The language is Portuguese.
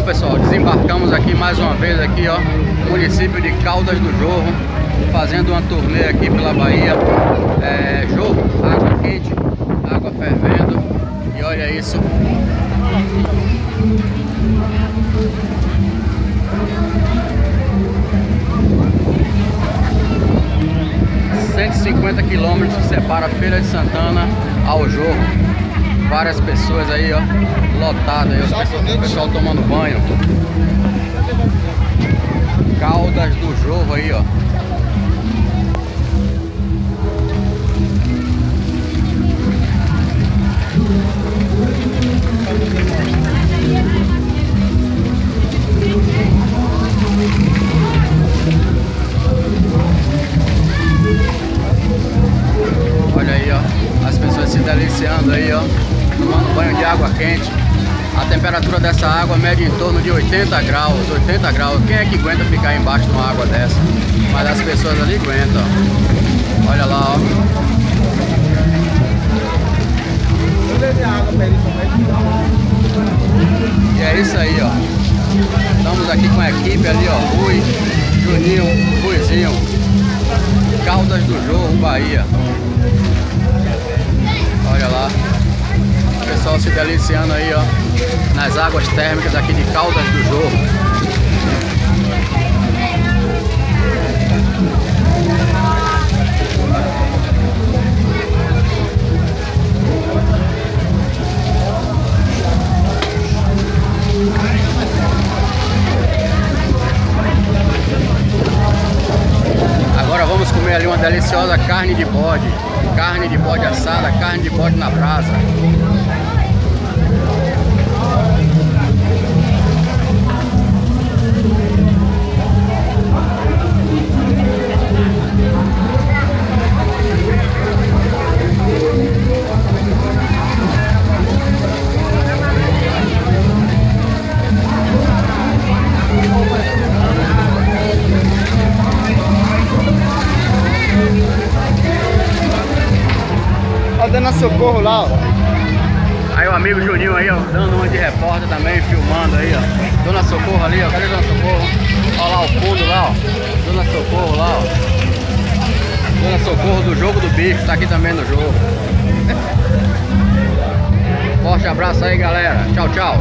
pessoal, desembarcamos aqui mais uma vez aqui, ó, município de Caldas do Jorro, fazendo uma turnê aqui pela Bahia. Jorro, água quente, água fervendo, e olha isso. ...150 quilômetros que separa a Feira de Santana ao Jorro. Várias pessoas aí, ó, lotadas aí, o pessoal tomando banho. Caldas do Jorro aí, ó. Olha aí, ó, as pessoas se deliciando aí, ó, tomando banho de água quente. A temperatura dessa água mede em torno de 80 graus, 80 graus. Quem é que aguenta ficar embaixo de uma água dessa? Mas as pessoas ali aguentam, ó. Olha lá, ó. E é isso aí, ó. Estamos aqui com a equipe ali, ó. Rui, Juninho, Ruizinho. Caldas do Jorro, Bahia. Olha lá. O pessoal se deliciando aí, ó, nas águas térmicas aqui de Caldas do Jorro. Agora vamos comer ali uma deliciosa carne de bode. Carne de bode assada, carne de bode na brasa. Dando socorro lá, ó. Aí o amigo Juninho aí, ó, dando uma de repórter também, filmando aí, ó. Dona Socorro ali, ó. Cadê Dona Socorro? Olha lá o fundo lá, ó. Dona Socorro lá, ó. Dona Socorro do Jogo do Bicho, tá aqui também no jogo. Forte abraço aí, galera. Tchau, tchau.